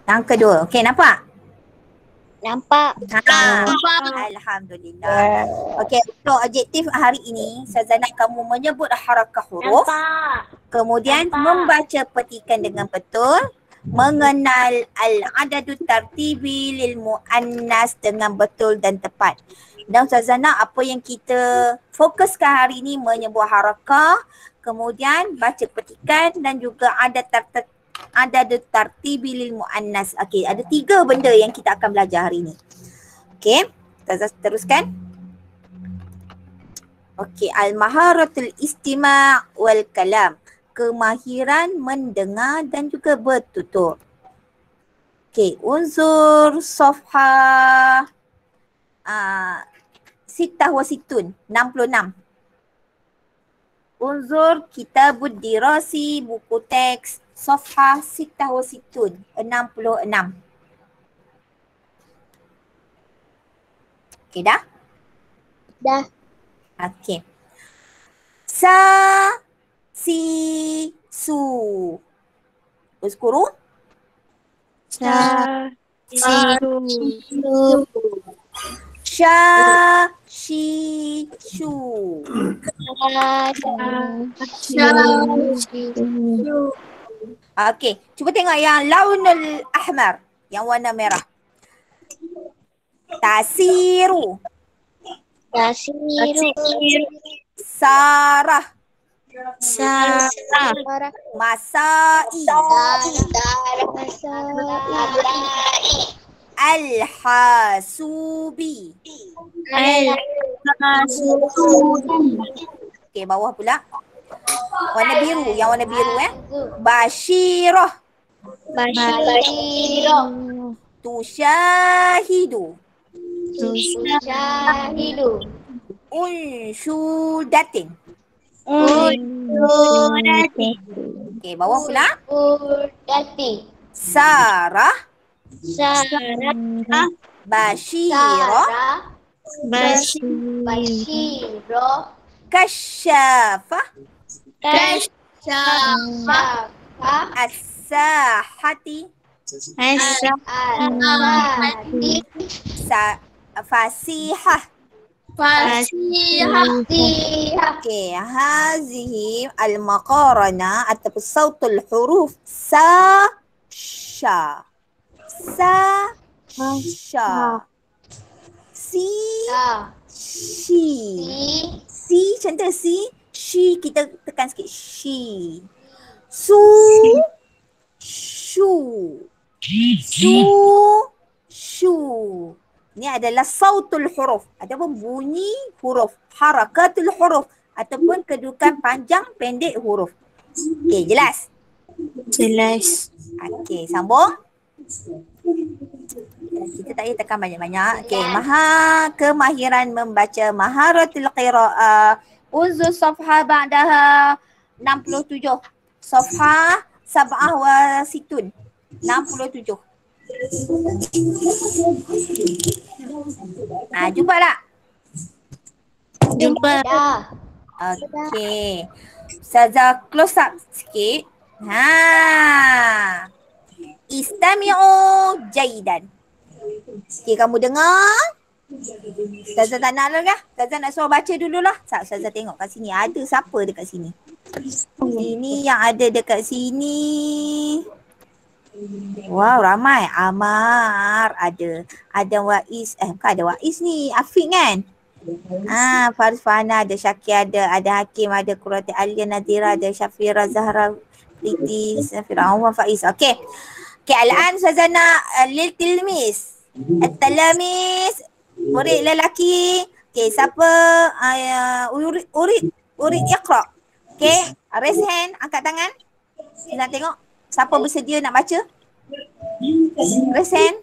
Yang kedua. Okey, nampak? Nampak. Alhamdulillah. Okey, untuk adjektif hari ini, saya nak kamu menyebut harakah huruf. Kemudian membaca petikan dengan betul. Mengenal al-adadut tartibi lil muannas dengan betul dan tepat. Dan Ustazah nak apa yang kita fokuskan hari ini menyebut harakah, kemudian baca petikan dan juga adadut tartibi lil muannas. Okey, ada 3 benda yang kita akan belajar hari ini. Okey, Ustazah teruskan. Okey, al-maharatul istima' wal kalam. Kemahiran mendengar dan juga bertutur. Okey, unzur safha Sittah wa Sittun, 66. Unzur kitabud dirasi, buku teks, safha Sittah wa Sittun, 66. Okey dah? Dah. Okey. Sa, si, su. Uskuru. Sa, si, su. Sha, shi, shu. Okey, cuba tengok yang launul ahmar, yang warna merah. Tasiru. Sarah. Masai. Al-hasubi. Okey, bawah pula. Warna biru, yang warna biru Bashirah. Tushahidu. Unshudatin. Okey, bawah pula. Sarah. Bashirah. Kasyafah. As-sahati. Fasihah. Okey, hazihi al-maqarana ataupun sautul huruf sa, sha. Sa, sha. Si, shi. Si, contoh si. Shi, kita tekan sikit. Shi. Su, shu. Su, shu. Ini adalah sautul huruf ataupun bunyi huruf. Harakatul huruf ataupun kedudukan panjang pendek huruf. Okey, jelas? Jelas. Okey, sambung. Kita tak payah tekan banyak-banyak. Okey, kemahiran membaca maharatul qira'ah. Unzur safha ba'daha 67. Safha sab'ah wa situn, 67. Jumpa tak? Jumpa. Okey. Ustazah close up sikit. Istami'u jaidan. Okey, kamu dengar. Ustazah tak nak lah. Ustazah nak suruh baca dululah. Ustazah tengok kat sini. Ada siapa dekat sini? Ini yang ada dekat sini. Wow, ramai. Amar ada. Ada Waiz. Bukan ada Waiz ni. Afiq kan? Faris Fahana ada. Syakir ada Hakim ada. Qurrati Alia Nadira ada. Syafira Zahra Priti Syafira Umar Faiz. Okey. Okey, al-an Ustazah nak lil tilmis. At-talamis. Murid lelaki. Okey, siapa? Urid iqra. Okey, raise hand, angkat tangan. Kita nak tengok siapa bersedia nak baca. Raise hand.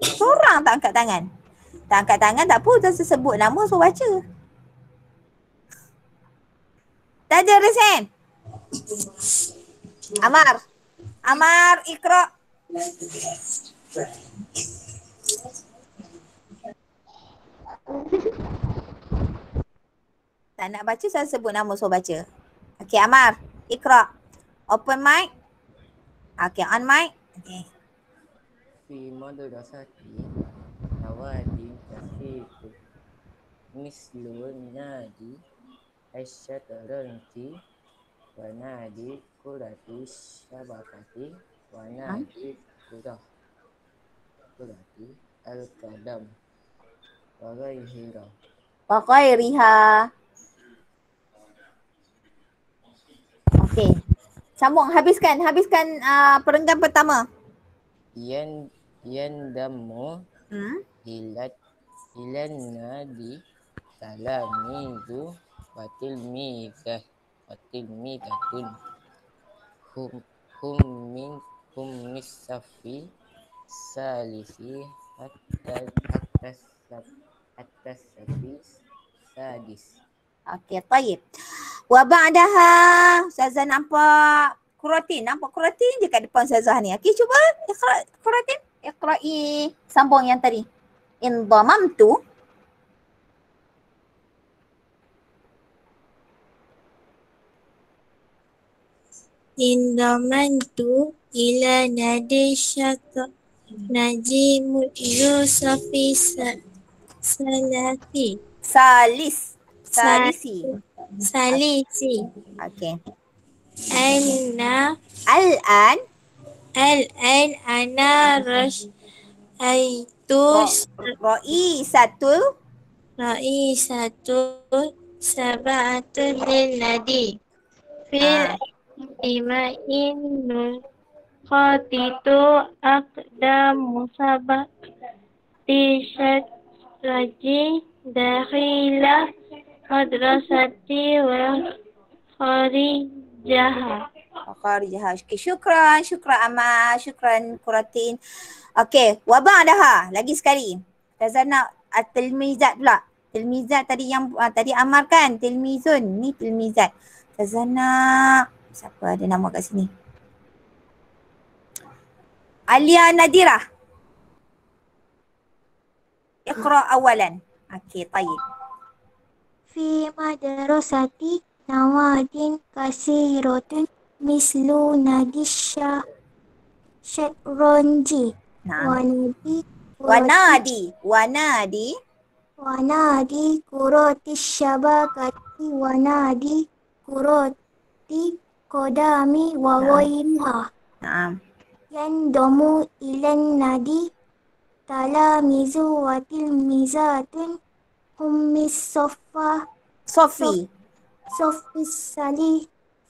Seorang tak angkat tangan. Tak angkat tangan tak apa, Ustazah sebut nama suruh baca. Tak ada raise hand. Amar, iqra. Tak nak baca, saya sebut nama suruh baca. Okey, Amar, iqra. Open mic. Okay, on mic. Okay. في مدرستي نوادي كثير مثل نادي الشطرنج ونادي كرة الشبكة ونادي كرة القدم وغيرها. Waghairiha. Okay. Sambung, habiskan perenggan pertama. Yandamu ilan nadi talamizu watilmidatun hum min safi salisi atas safi sadis. Okay, tayyib. Wa ba'daha, Ustazah nampak Kuratin. Nampak Kuratin je kat depan Ustazah ni. Okay, cuba iqra Kuratin. Iqra'i sambung yang tadi. Indhamamtu. Indamantu ila nadi syata najimu yusafi salati Salisi. salisi Okay. anna Al-an. al-an ana aitus Ra'isatul. raisatu sab'atul lil nadi fil imain qatitu aqdamu sab'ati raji dakhila madrasati wa kharijaha. Kharijaha. Okay, syukran Amal, syukran Kuratin. Okay, wa ba'daha. Lagi sekali. Ustazah nak tilmizat pula. Tilmizat tadi yang tadi Amal kan? Tilmizun. Ni tilmizat. Ustazah nak, siapa ada nama kat sini? Alia Nadirah. Iqra awalan. Okay, tayyib. Fi madrasati nawadin kasiratun mislu nadisha syatranji Naam. wanadi Wanadi. kurati syabakati wanadi kurati kodami wa ghairiha. Naam. Yandamu ilan nadi talamizu wa tilmizatun hummis Sofi.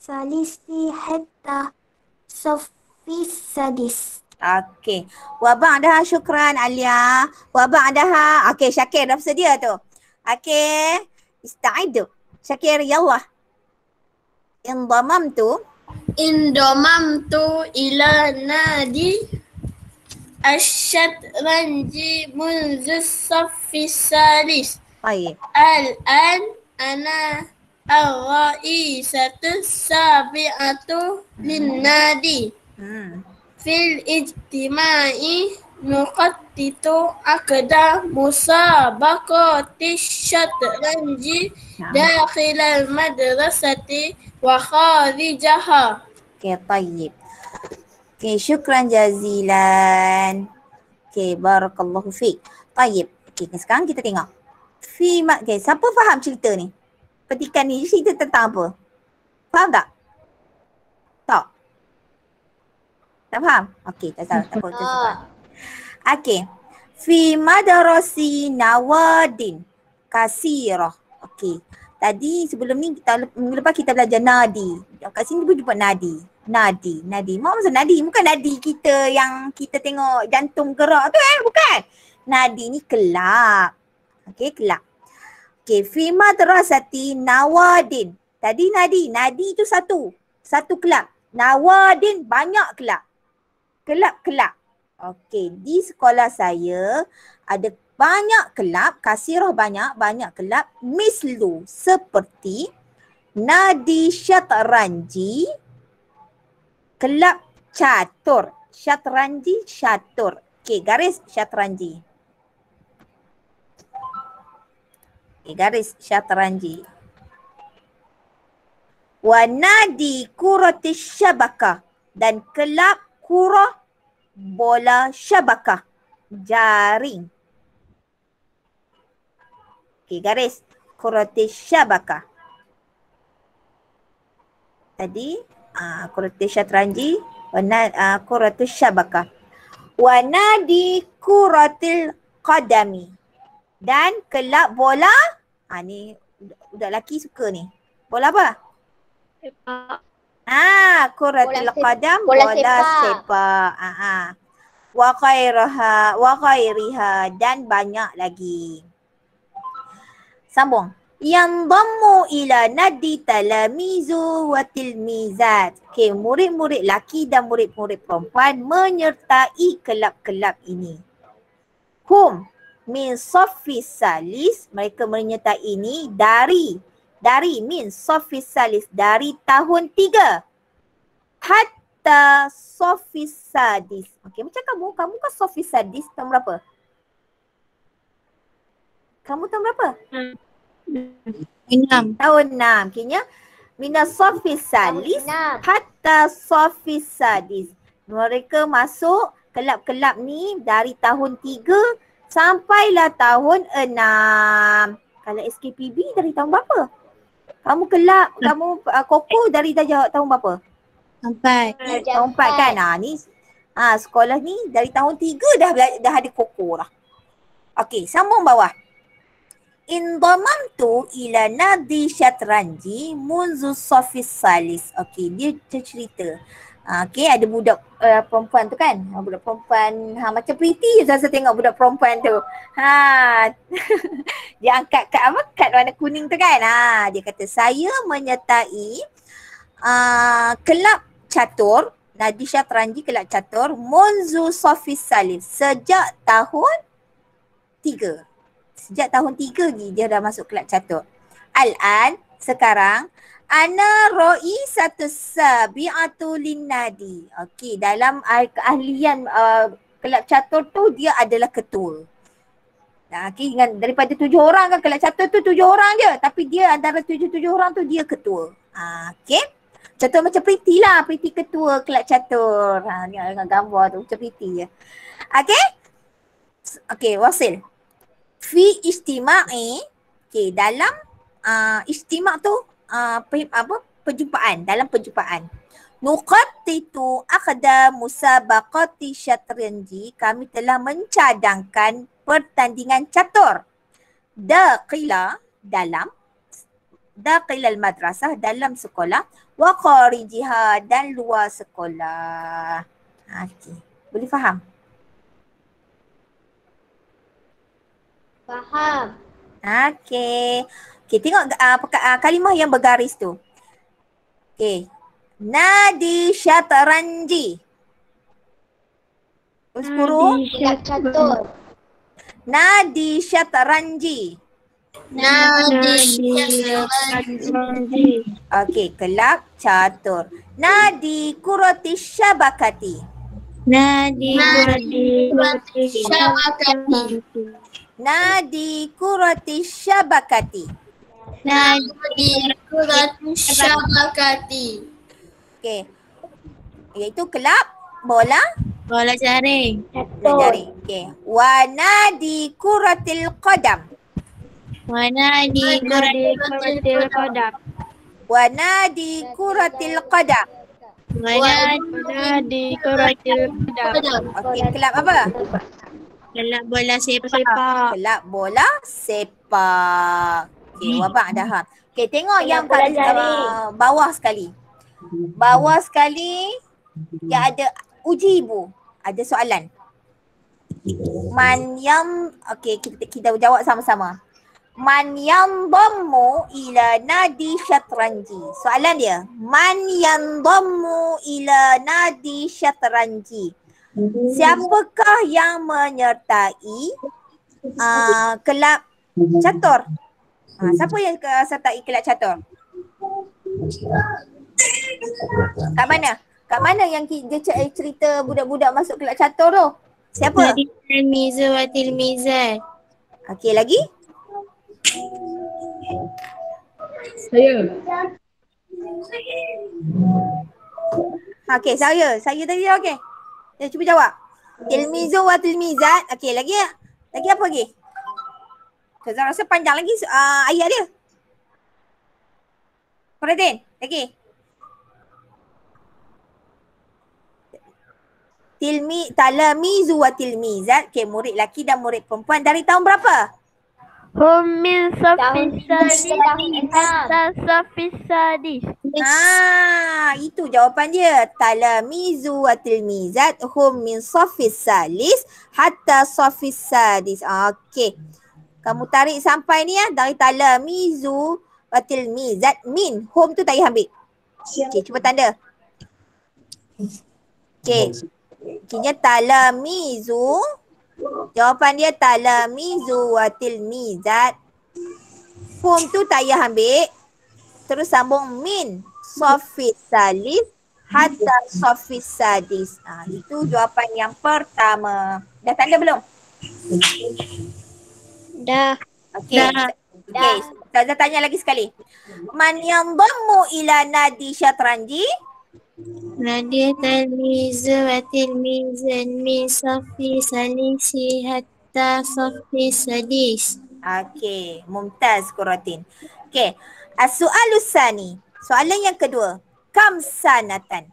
salisi hatta sofi sadis. Okay. Wa ba'daha syukran Alia. Wa ba'daha. Okay, Syakir dah bersedia tu. Okay. Ista'idu. Syakir, yallah. Indhamamtu ila nadi asyatranji munzu safi salis. Baik. Al-an ana ar-raisatu sabi'atu lin-nadi fil ijtima'i nuqattitu aqda musabaqati syatranji dakhilal madrasati wa kharijaha. Okay, tayyib. Okay, syukran jazilan. Okay, barakallahu fiqh. Tayyib. Okay, sekarang kita tengok. Okay, siapa faham cerita ni? Petikan ni cerita tentang apa? Faham tak? Tak? Tak faham? Okay, tak salah. Tak apa. Okay. Fi madrasi nawadin kasirah. Okay. Tadi sebelum ni minggu lepas kita belajar nadi. Kat sini pun jumpa nadi. Nadi. Mak maksud nadi? Bukan nadi kita yang kita tengok jantung gerak tu bukan. Nadi ni kelab. Okay, kelab. Okay, fi madrasati nawadin. Tadi nadi tu satu kelab. Nawadin banyak kelab. Kelab-kelab. Okay, di sekolah saya ada banyak kelab, kasirah banyak kelab, mislu seperti nadi syatranji, kelab catur. Syatranji, catur. Okay, garis syatranji. Okay, garis syatranji. Wa nadi kuratis syabakah, dan kelab kurah, bola syabakah, jaring. Okey, garis. Kuratis syabakah. Tadi kuratis syatranji, kuratis syabakah. Wanadi kuratil qadami. Dan kelab bola. Ni budak lelaki suka ni. Bola apa? Kuratil qadam, bola sepak. Wa ghairiha dan banyak lagi. Sambung. Yang dhammu ila nadi talamizu wa tilmizat. Okey, murid-murid laki dan murid-murid perempuan menyertai kelab-kelab ini. Hum min saffis salis, mereka menyertai ini dari min saffis salis, dari tahun 3 hatta saffis sadis. Okey, macam kamu kan saffis sadis tahun berapa? Kamu tahun berapa? 6. Tahun 6. Kira minas saffis salis hatta saffis sadis. Mereka masuk kelab-kelab ni dari tahun 3 sampailah tahun 6. Kalau SKPB dari tahun berapa? Kamu kelab, kamu koko dari tahun berapa? 4. Tahun 4 kan? Ni sekolah ni dari tahun 3 dah ada koko dah. Okey, sambung bawah. Indamamtu ila nadi syatranji munzu safis salis. Okey, dia cerita. Okey, ada budak perempuan tu kan. Budak perempuan macam pretty je saya tengok budak perempuan tu. Dia angkat kad warna kuning tu kan. Dia kata saya menyertai kelab catur, nadi syatranji kelab catur munzu safis salis sejak tahun 3. Sejak tahun 3 ni dia dah masuk kelab catur. Al-an, sekarang, ana ro'i satu sabi'atu linnadi. Okey, dalam keahlian kelab catur tu dia adalah ketua. Okey, daripada 7 orang kan kelab catur tu 7 orang je. Tapi dia antara 7 orang tu dia ketua. Okey. Contoh macam Pretty lah. Pretty ketua kelab catur. Ni dengan gambar tu macam Pretty je. Okey. Okey, wasil. Fi istima'i, okay, dalam istimak tu perjumpaan, dalam perjumpaan. Nuqattitu akhda musabaqati syatranji, kami telah mencadangkan pertandingan catur. Daqila al-madrasah, dalam sekolah, wa kharijiha, dan luar sekolah. Okey, boleh faham? Faham. Okey. Okey, tengok kalimah yang bergaris tu. Okey. Nadi syatranji. Uskuru. Kelab catur. Nadi syatranji. Okey, kelab catur. Nadi kurati syabakati. Nadi kurati syabakati. Nadi kurati syabakati. Nadi kurati syabakati. Okey. Iaitu kelab bola jaring. jaring. Okey. Wa nadi kuratil qadam. Wa nadi kuratil qadam. Wa nadi kuratil qadam. Wa nadi kuratil qadam. Okey, kelab apa? Kelab bola sepak. Kelab bola sepak. Okey, wabak dah. Okey, tengok yang kat bawah sekali. Bawah sekali yang ada uji ibu. Ada soalan. Man yang, okey, kita jawab sama-sama. Man yang dhammu ila nadi syatranji. Soalan dia, man yang dhammu ila nadi syatranji. Siapakah yang menyertai kelab catur? Siapa yang sertai kelab catur? Kat mana? Kat mana yang dia cerita budak-budak masuk kelab catur tu? Siapa? Tilmizu wa tilmizat. Okey, lagi? Saya. Okey, saya tadi okey. Cuba jawab. Tilmizu wa tilmizat. Okey, lagi apa lagi? Saya rasa panjang lagi ayat dia. Faradin, lagi. Talamizu wa tilmizat. Okey, murid lelaki dan murid perempuan dari tahun berapa? Hum min Tahun sadis enam. hatta safis sadis. Itu jawapan dia. Talamizu wa tilmizat hum min safis salis hatta safis sadis. Okey. Kamu tarik sampai ni dari talamizu wa tilmizat min. Hum tu tak payah ambil. Okey, cuba tanda. Okey. Kini talamizu. Jawapan dia talamizu wa tilmizat. Hum tu tak payah ambil. Terus sambung min safis salis hatta safis sadis. Itu jawapan yang pertama. Dah tanda belum? Dah. Okey. Okey. Ustazah tanya lagi sekali. Man yang dhammu ila nadi syatranji? Nadi talmizu wa tilmizan min safi salisi hatta safi sadis. Okey. Mumtaz Quratin. Okey. As-su'alus sani. Soalan yang kedua. Kam sanatan?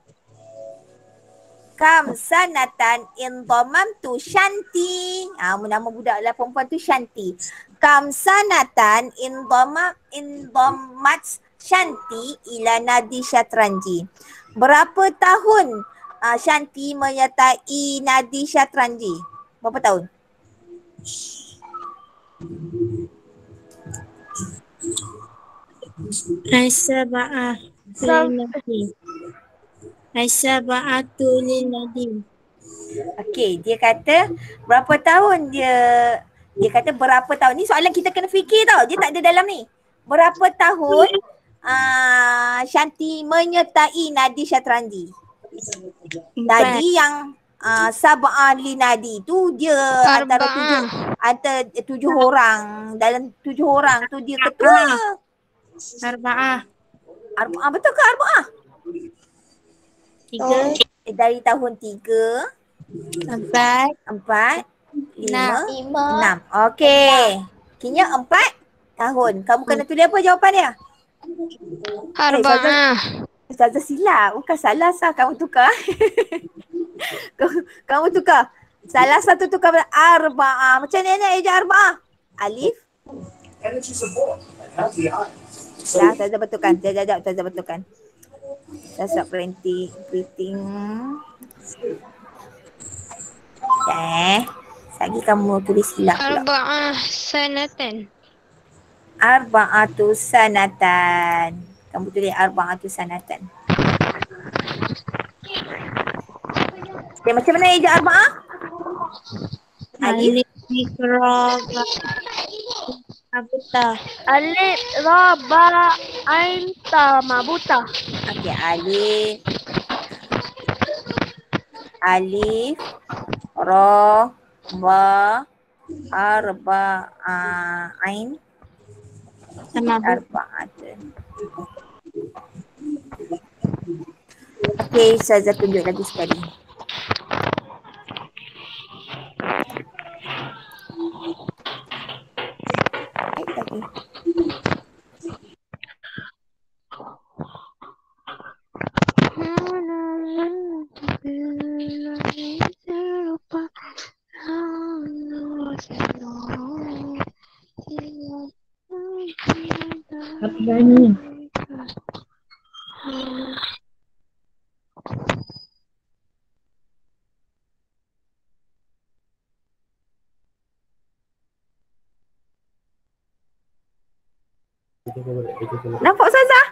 Kam sanatan indhamamtu Shanti. Nama budak lah perempuan tu Shanti. Kam sanatan indhamat Shanti ila nadi syatranji. Berapa tahun Shanti menyertai nadi syatranji? Berapa tahun? As-sab'ah lin-nabi. As-sab'atu lin-nabi. Okey, dia kata berapa tahun dia kata berapa tahun. Ni soalan kita kena fikir tau. Dia tak ada dalam ni. Berapa tahun Shanti menyertai nadi syatranji? Tadi yang sab'ah li nadi tu dia antara tujuh orang. Dalam 7 orang tu dia ketua. Arba'ah. Betul ke arba'ah? 3, Dari tahun 3, 4, 4, 5, 6. 5. Okey. Kini 4 tahun. Kamu kena tulis apa jawapan dia? Arba'ah. Ustazah silap. Bukan salah sah. Kamu tukar. Kamu tukar. Salah satu tukar arba'ah. Macam ni eja arba'ah? Alif. Dah, Ustazah betulkan. Sekejap, Ustazah betulkan. Ustazah printing. Lagi kamu tulis silap pula. Arba'ah sanatan. Arba'atu sanatan. Kamu tulis arba'atu sanatan. Okay, macam mana eja arba'ah? Alif. Alif raba ain ta mabuta. Okey, alif ra ba arba ain arba'atun. Okey, saya tunjuk lagi sekali. Apa ni? Nampak Ustazah?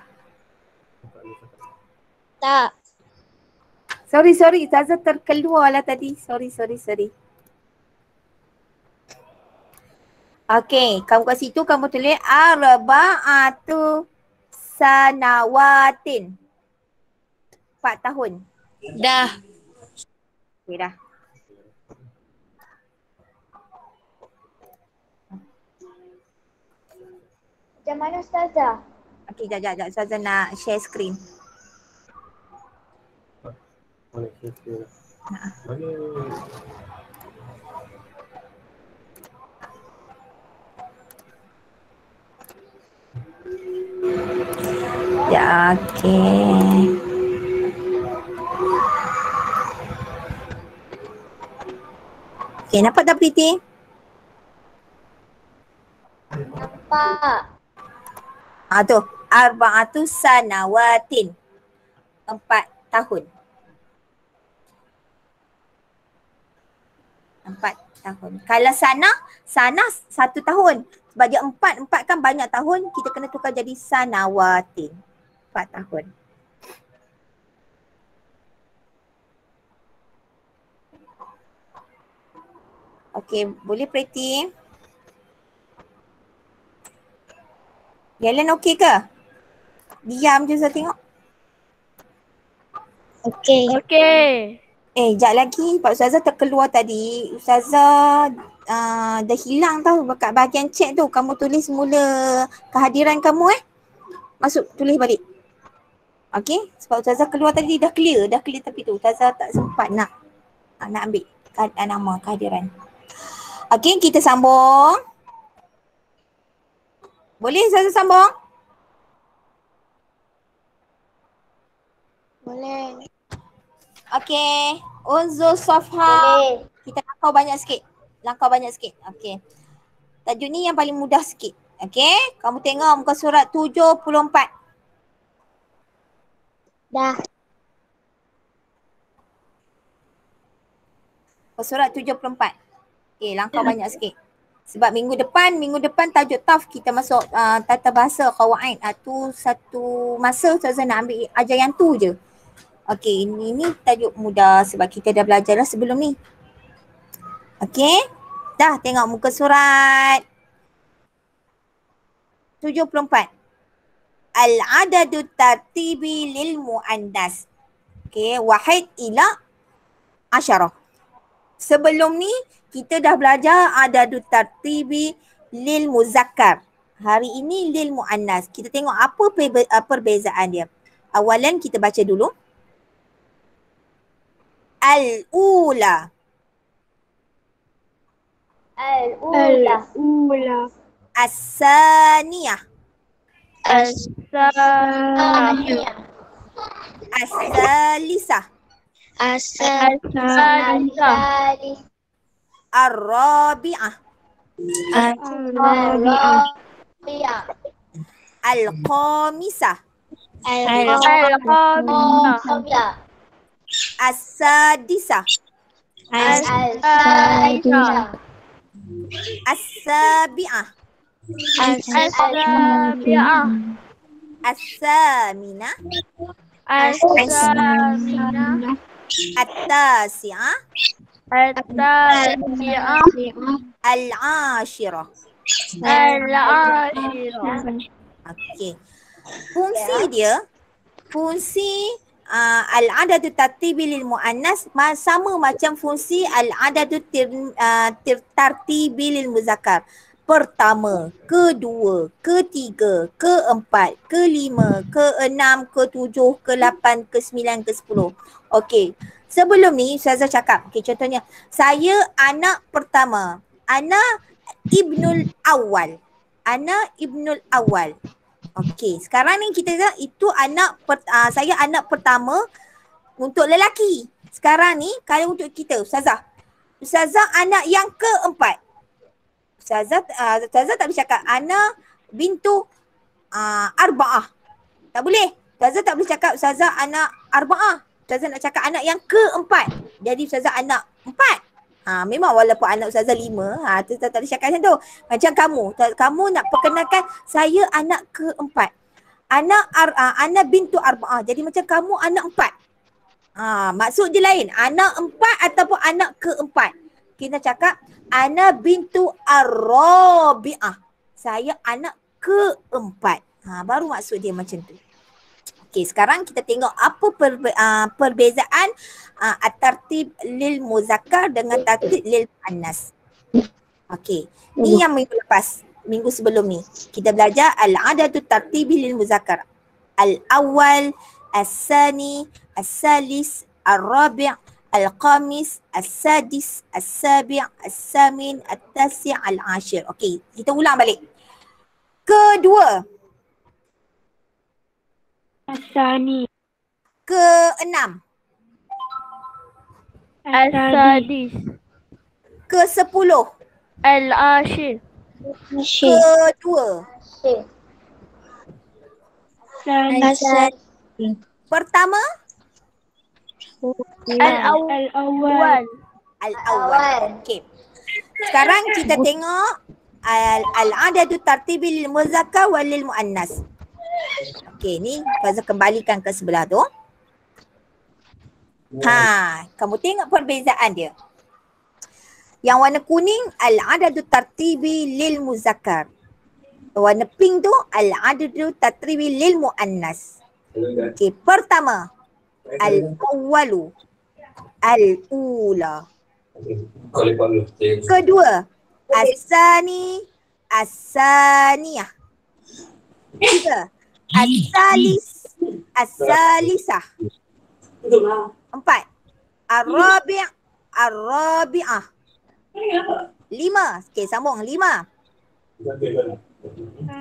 Tak. Sorry. Ustazah terkeluar lah tadi. Sorry. Okey, kamu kat situ kamu tulis arba'atu sanawatin. 4 tahun. Dah. Okey dah. Macam mana Ustazah? Okey, jap. Ustazah nak share screen. Mana Okay, nampak tak Priti? Nampak. Tu. Arba'atu sanawatin. 4 tahun. 4 tahun. Kalau sana 1 tahun. Sebab dia 4 kan banyak tahun, kita kena tukar jadi sanawatin. 4 tahun. Okey, boleh Preti? Yellen okey ke? Diam je saya tengok. Okey. Okey. Sekejap lagi Pak Ustazah terkeluar tadi. Ustazah dah hilang tau kat bahagian chat tu. Kamu tulis mula kehadiran kamu Masuk tulis balik. Okey, sebab Ustazah keluar tadi dah clear tapi tu Ustazah tak sempat nak ambil nama kehadiran. Okey, kita sambung. Boleh Ustazah sambung? Boleh. Okey, Unzur Safha. Boleh. Kita langkau banyak sikit. Okey. Tajuk ni yang paling mudah sikit. Okey, kamu tengok muka surat 74. Dah. Muka surat 74. Okey, langkau banyak sikit. Sebab minggu depan tajuk taf kita masuk tata bahasa qawaid. Tu satu masa Ustazah nak ambil ajar yang tu je. Okey, ini tajuk mudah sebab kita dah belajar lah sebelum ni. Okey, dah tengok muka surat 74. Al-adadu tartibi lil muannas. Okey, wahid ila 10. Sebelum ni kita dah belajar adadu tartibi lil muzakkar. Hari ini lil muannas. Kita tengok apa perbezaan dia. Awalan kita baca dulu. Al-ula. Al-ula. As-saniyah. As-saniyah. As-salisah. As-salisah. Ar-rabi'ah. Ar-rabi'ah. Al-khamisah. Al-khamisah. As-sadisah. As-sadisah. As-sabi'ah. As-sabi'ah. As-saminah. As-saminah. At-tasi'ah. At-tasi'ah. Al-ashirah. Al-ashirah. Okey. Fungsi al-adadu tartibi lil muannas sama macam fungsi al-adadu tartibi lil muzakkar. Pertama, kedua, ketiga, keempat, kelima, keenam, ketujuh, ke-8, ke-9, ke-10. Okey. Sebelum ni Ustazah cakap, contohnya saya anak pertama. Ana ibnul awal. Okey, sekarang ni kita lihat itu saya anak pertama untuk lelaki. Sekarang ni kalau untuk kita Ustazah anak yang keempat. Ustazah tak boleh cakap ana bintu arba'ah. Tak boleh. Ustazah tak boleh cakap Ustazah anak arba'ah. Ustazah nak cakap anak yang keempat. Jadi Ustazah anak 4. Memang walaupun anak Ustazah 5, tu tak boleh cakap macam tu. Macam kamu nak perkenalkan saya anak keempat. Anak bintu arba'ah. Jadi macam kamu anak 4. Maksud dia lain. Anak 4 ataupun anak keempat. Kita cakap ana bintu ar-rabi'ah. Saya anak keempat. Baru maksud dia macam tu. Okey, sekarang kita tengok apa perbezaan at-tartib lil muzakkar dengan tartib lil muannas. Okey, ni yang minggu sebelum ni. Kita belajar al-adadu tartibi lil muzakkar. Al-awwal, as-sani, as-salis, ar-rabi', al-khamis, as-sadis, as-sabi', as-samin, at-tasi', al-ashir. Okey, kita ulang balik. Kedua. As-sani. Keenam. As-sadis. ke-10. Al-ashir. Kedua. Asal. Pertama. Al-awwal. Al-awwal. Okey. Sekarang kita tengok al-adadu tartibi lil muzakkar wal lil muannas. Okey, ni Faza kembalikan ke sebelah tu. Kamu tengok perbezaan dia. Yang warna kuning al-adadu tartibi lil muzakkar. Warna pink tu al-adadu tartibi lil muannas. Okey, pertama al-awwalu, al-ula. Kedua, as-sani, as-saniyah. Tiga, as-salis, as-salisah. Empat, ar-rabi', ar-rabi'ah. Lima, okey sambung. Lima,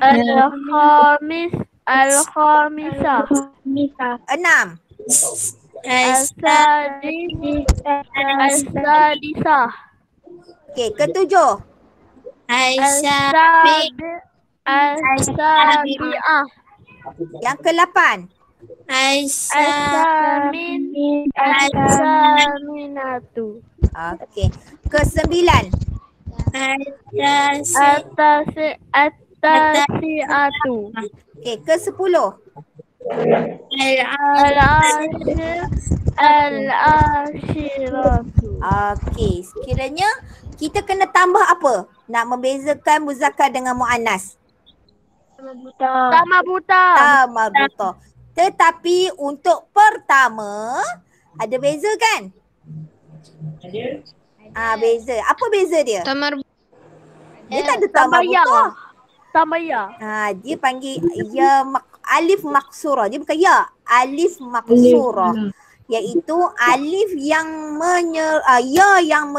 Al-khamis, al-khamisah. enam, Al-sadis, al-sadisah. okey ketujuh, Al-sabi, al-sabi'ah. yang ke-8, Al-samin, al-saminatu. okey ke-9, At-tasi'atu. okey ke-10, Al-ashir, al-ashiratu. okey sekiranya kita kena tambah apa nak membezakan muzakkar dengan muannas? Tambah buta. Marbuta. Tetapi untuk pertama ada beza kan? Beza. Apa beza dia? Dia tak ada Tambah ya. marbuta. Tambah ya. Dia panggil alif maksurah. Dia bukan ya, alif maksurah. Iaitu alif yang ya yang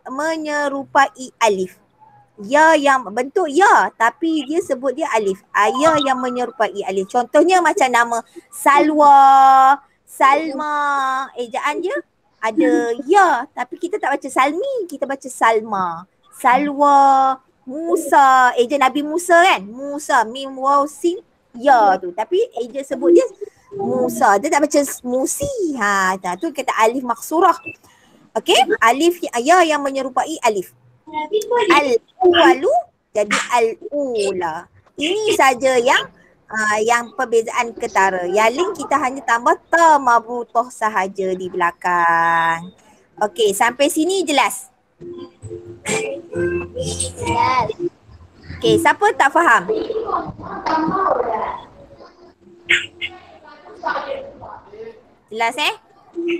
menyerupai alif. Ya yang bentuk ya tapi dia sebut dia alif. Ya yang menyerupai alif. Contohnya macam nama Salwa, Salma. Ejaan dia ada ya tapi kita tak baca Salmi, kita baca Salma. Salwa, Musa, eja Nabi Musa kan? Musa, mim waw sin ya tu. Tapi eja sebut dia Musa. Dia tak baca Musi. Tu kata alif maksurah. Okey, alif ya yang menyerupai alif. Al-awalu jadi al-ula. Ini saja yang perbezaan ketara. Yang lain kita hanya tambah ta mabrutoh sahaja di belakang. Okey, sampai sini jelas? Okey, siapa tak faham? Jelas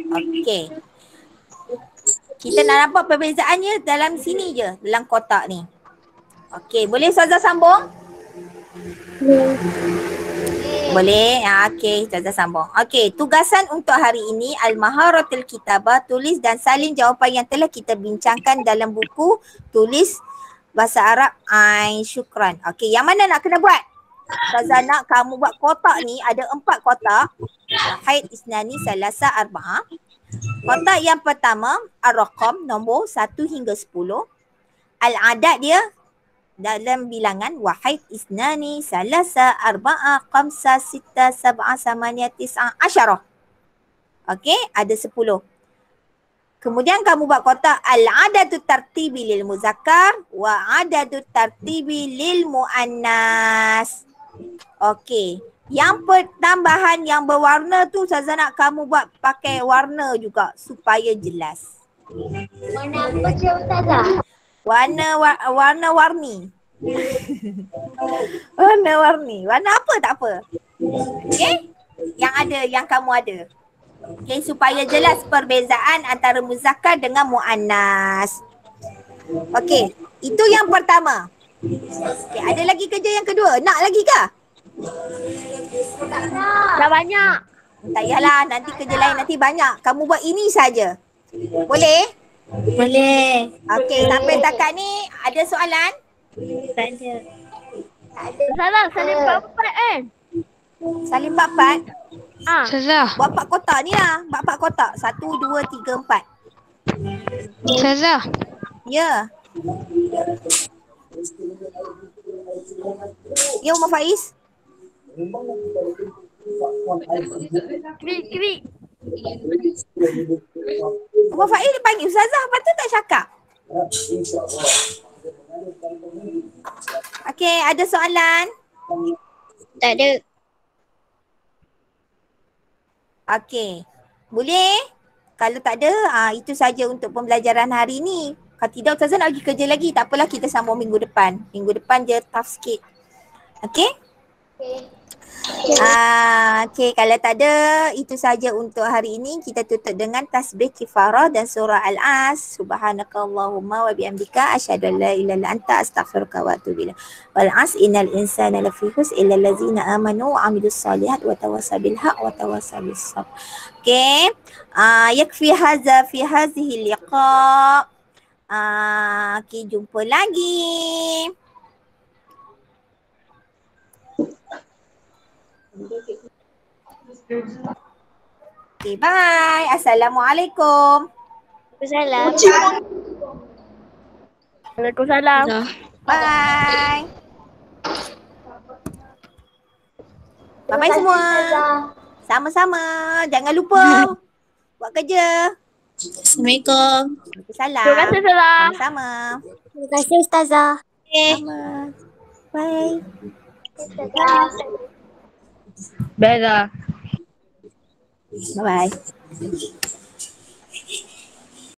Okey. Kita nak nampak perbezaannya dalam sini je, dalam kotak ni. Okey, boleh Ustazah sambung? Boleh? Okey, Ustazah sambung. Okey, tugasan untuk hari ini Al-Maharatul Kitabah, tulis dan salin jawapan yang telah kita bincangkan dalam buku tulis bahasa Arab Ain Syukran. Okey, yang mana nak kena buat? Ustazah nak kamu buat kotak ni, ada 4 kotak. Wahid, isnani, salasa, arba'ah. Kotak yang pertama, ar-raqam, nombor 1 hingga 10. Al-adad dia dalam bilangan wahid, isnani, salasa, arba'ah, khamsa, sitta, sab'ah, samaniyah, tis'ah, asyarah. Okey, ada 10. Kemudian kamu buat kotak al-adadu tartibi lil muzakkar wa adadu tartibi lil muannas. Okey. Yang pertambahan yang berwarna tu Ustazah nak kamu buat pakai warna juga supaya jelas. Warna apa je Ustazah? Warna-warni. Warna-warni. Warna apa tak apa. Okey? Yang ada, yang kamu ada. Okey, supaya jelas perbezaan antara muzakkar dengan muannas. Okey, itu yang pertama. Okey, ada lagi kerja yang kedua. Nak lagi ke? Dah banyak. Tak payahlah, nanti kerja lain nanti banyak. Kamu buat ini saja. Boleh? Boleh. Okey, sampai takat ni ada soalan? Tak ada. Salah, salin 4 Salin 4-4. Ustazah, Buat 4 kotak ni lah. Buat 4 kotak. 1, 2, 3, 4. Ustazah. Ya. Ya, Umar Faiz. Krik. Umar Faiz dia panggil Ustazah, lepas tu tak cakap. Okey, ada soalan? Tak ada. Okey. Boleh? Kalau tak ada, itu saja untuk pembelajaran hari ni. Kalau tidak, Ustazah nak pergi kerja lagi. Tak apalah, kita sambung minggu depan. Minggu depan je tough sikit. Okey? Okey, kalau tak ada, itu saja untuk hari ini. Kita tutup dengan tasbih kifarah dan surah Al-As. Subhanakallahumma wa bihamdika asyhadu an la ilaha illa anta astaghfiruka wa atubu ilaik. Wal 'as innal insana lafi khusr illa allazina amanu wa 'amilus solihat wa tawassaw bil haqq wa tawassaw bis sabr. Okey. Yakfi hadza fi hadhihi liqa. Okey, jumpa lagi. Okay, bye. Assalamualaikum. Waalaikumsalam. Waalaikumsalam. Bye. Bye-bye semua. Sama-sama. Jangan lupa buat kerja. Assalamualaikum. Waalaikumsalam. Terima kasih, Ustazah. Sama-sama. Terima kasih Ustazah. Sama. Bye. Bella. Bye-bye.